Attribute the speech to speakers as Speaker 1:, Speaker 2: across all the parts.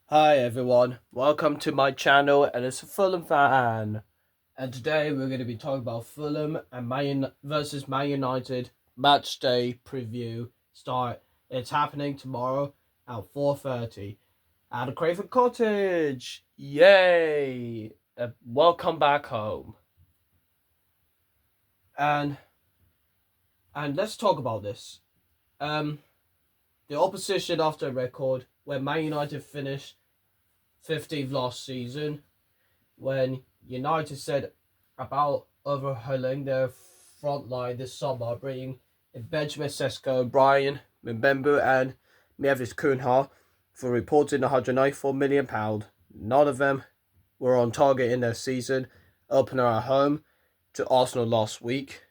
Speaker 1: Hi everyone, welcome to my channel and it's a Fulham fan. And today we're going to be talking about Fulham and versus Man United Matchday Preview start. It's happening tomorrow at 4:30 at the Craven Cottage. Yay! Welcome back home. And let's talk about this. The opposition after a record where Man United finished 15th last season, when United said about overhauling their front line this summer, bringing in Benjamin Sesko, Brian Mbembu, and Mavis Cunha for reported £194 million. None of them were on target in their season opener at home to Arsenal last week,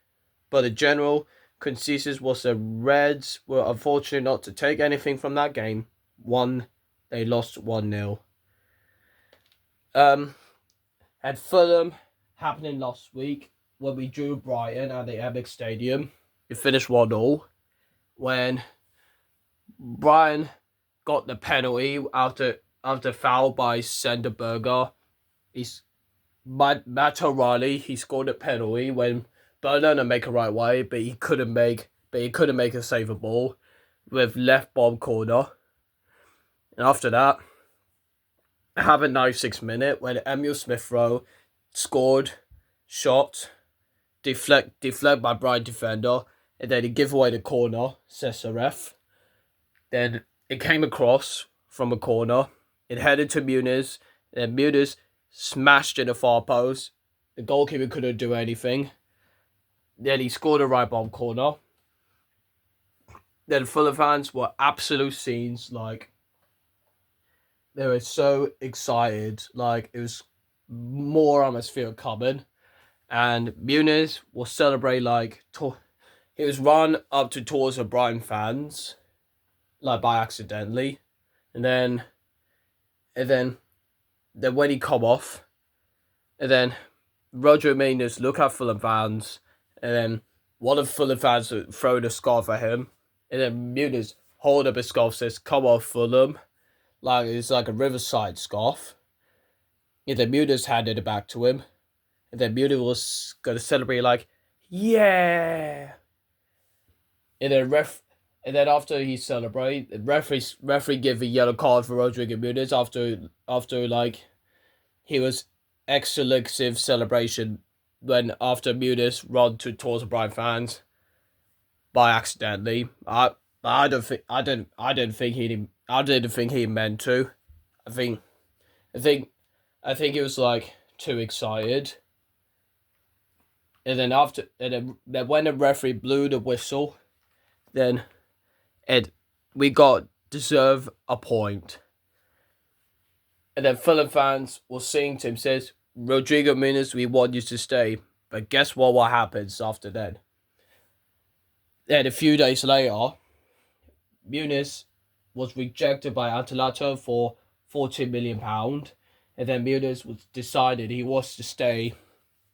Speaker 1: but the general consensus was the Reds were unfortunate not to take anything from that game. They lost 1-0. At Fulham happening last week when we drew Brighton at the Amex Stadium. It finished 1-0 when Brian got the penalty after foul by Senderberger. Matt O'Reilly, he scored a penalty when Bernardo make a right way, but he couldn't make a save ball with left bottom corner. And after that, have a 96 minute when Emil Smith Rowe scored, shot, deflect by Bright defender, and then he give away the corner, says the ref. Then it came across from a corner, it headed to Muniz, and Muniz smashed in the far post. The goalkeeper couldn't do anything. Then he scored a right bottom corner. Then Fulham fans were absolute scenes, like they were so excited, like it was more atmosphere coming. And Muniz will celebrate like he was run up to towards the Brighton fans, like by accidentally, and then when he come off, and then Roger Muniz look at Fulham fans, and then one of Fulham fans throw the scarf at him, and then Muniz hold up his scarf, says "Come on Fulham," like it's like a Riverside scarf. And then Muniz handed it back to him, and then Muniz was gonna celebrate like, yeah. And then after he celebrated, referee gave a yellow card for Rodrigo Muniz after like he was exclusive celebration when after Muniz run towards the Brighton fans by accidentally. I didn't think he meant to. I think he was like too excited. And then when the referee blew the whistle, then we got deserve a point. And then Fulham fans will sing to him, says, Rodrigo Muniz, we want you to stay. But guess what happens after that? Then a few days later, Muniz was rejected by Atalanta for £14 million. And then Muniz was decided he was to stay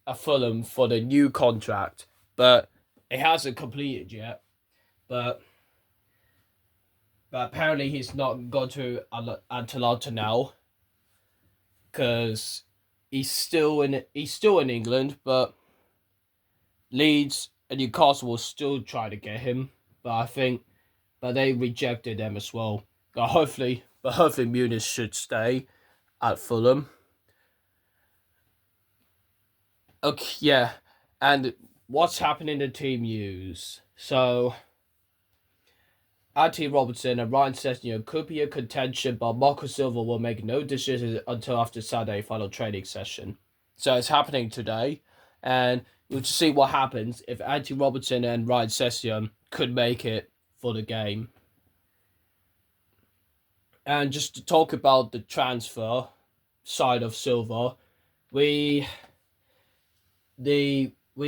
Speaker 1: at Fulham for the new contract. But it hasn't completed yet. But apparently he's not gone to Atalanta now, because he's still in England, but Leeds and Newcastle will still try to get him. But they rejected them as well. But hopefully Muniz should stay at Fulham. Okay, yeah, and what's happening in the team news? So Anthony Robertson and Ryan Sessegnon could be a contention, but Marco Silva will make no decisions until after Saturday final training session. So it's happening today, and we'll just see what happens if Anthony Robertson and Ryan Sessegnon could make it for the game. And just to talk about the transfer side of Silva, we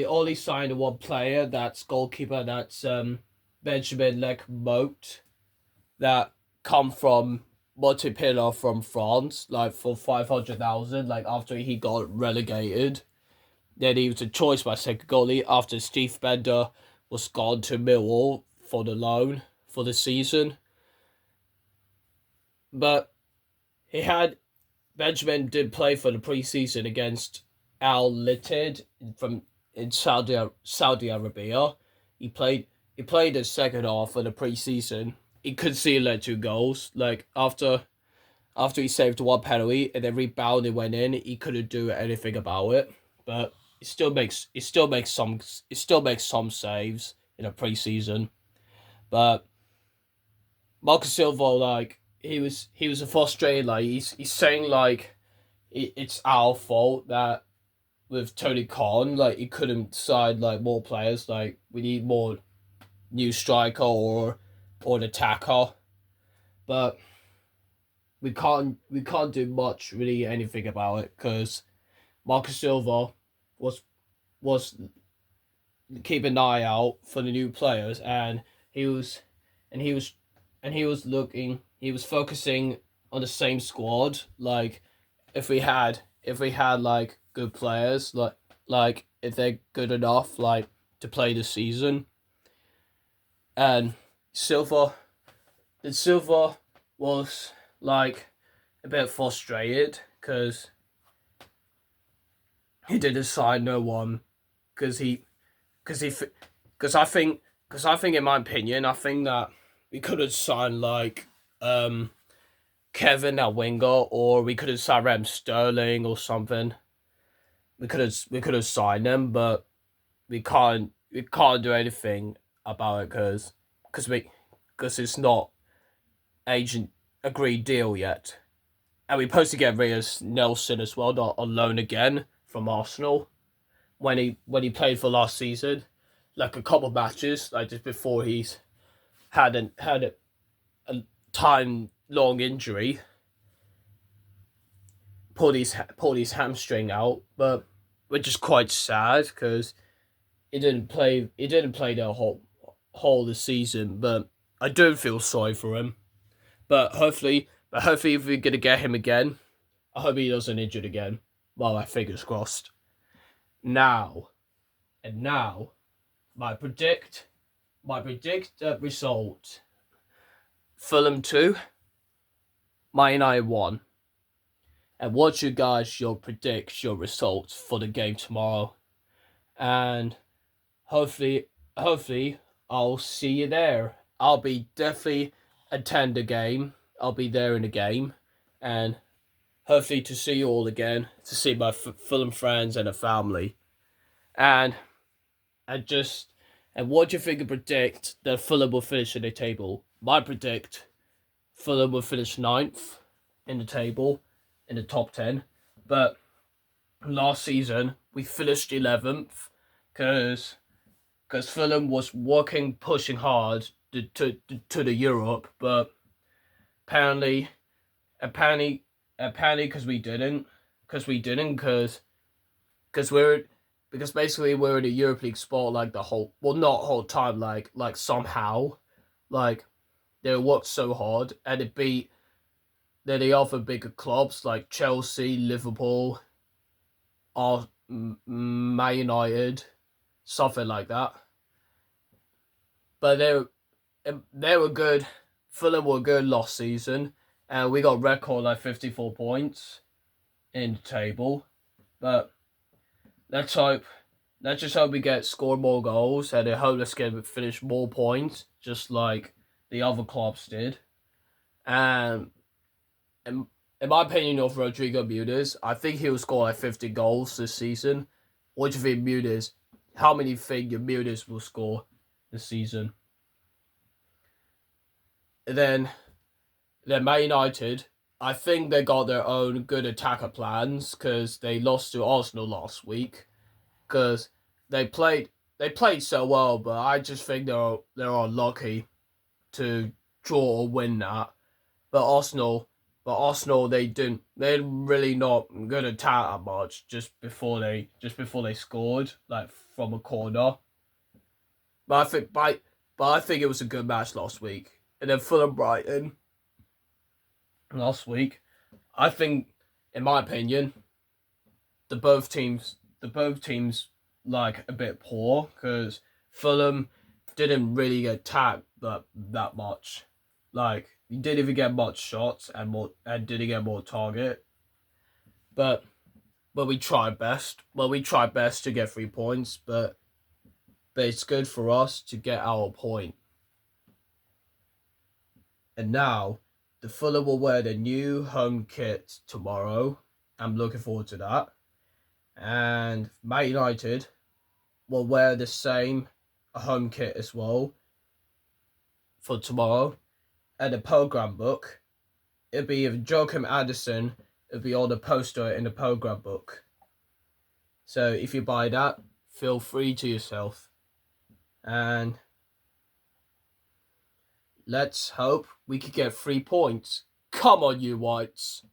Speaker 1: only signed one player, that's goalkeeper, that's Benjamin Moat, that come from Montpellier from France, like for 500,000, like after he got relegated. Then he was a choice by second goalie after Steve Bender was gone to Millwall for the loan for the season. But Benjamin did play for the preseason against Al Litid in Saudi Arabia. He played the second half of the preseason. He conceded 2 goals. Like after he saved one penalty and then rebounded went in, he couldn't do anything about it. But he still makes some saves in a preseason. But Marcus Silva, like he was frustrated. Like he's saying like it's our fault that with Tony Khan, like he couldn't sign like more players. Like we need more new striker or an attacker, but we can't do much really anything about it because Marcus Silva was keeping an eye out for the new players, and he was focusing on the same squad. Like if we had like good players, like if they're good enough like to play the season. And Silva was like a bit frustrated because he didn't sign no one because I think in my opinion I think that we could have signed like Kevin at winger, or we could have signed Raheem Sterling or something. We could have signed them, but we can't do anything about it because it's not agent agreed deal yet, and we're supposed to get Rias Nelson as well, not on loan again from Arsenal when he played for last season, like a couple of matches like just before he's had a time long injury, pulled his hamstring out, but which is quite sad because he didn't play the whole of the season, but I do feel sorry for him. But hopefully if we're gonna get him again, I hope he doesn't injured again. Well, my fingers crossed. Now, my predict result: Fulham 2, Man United 1. And what's your predict your results for the game tomorrow? And hopefully I'll see you there. I'll be definitely attend the game. I'll be there in the game, and hopefully to see you all again, to see my Fulham friends and a family. And what do you think? Predict that Fulham will finish in the table? My predict Fulham will finish 9th in the table, in the top 10. But last season we finished 11th because Fulham was pushing hard to the Europe, but apparently because basically we're in the Europa League spot like the whole, well, not whole time, like somehow, like they worked so hard and it beat the other bigger clubs like Chelsea, Liverpool, or Man United, something like that. But they were good. Fulham were good last season, and we got record like 54 points in the table. But let's just hope we score more goals, and I hope let's finish more points, just like the other clubs did. And in my opinion of Rodrigo Muniz, I think he'll score like 50 goals this season. What do you think, Muniz? How many think Muniz will score this season? And then Man United, I think they got their own good attacker plans because they lost to Arsenal last week. Because they played so well, but I just think they're unlucky to draw or win that. But Arsenal, they didn't really not good attack that much just before they scored like from a corner. But I think it was a good match last week. And then Fulham Brighton last week, I think, in my opinion, the both teams like a bit poor because Fulham didn't really get attacked that much. Like We didn't even get much shots and didn't get more target. But we tried best. Well, we tried best to get 3 points, but it's good for us to get our point. And now, the Fulham will wear the new home kit tomorrow. I'm looking forward to that. And Man United will wear the same home kit as well for tomorrow. And the programme book, it'll be if Joachim Andersen, it'll be on the poster in the programme book. So if you buy that, feel free to yourself. And let's hope we could get 3 points. Come on, you Whites.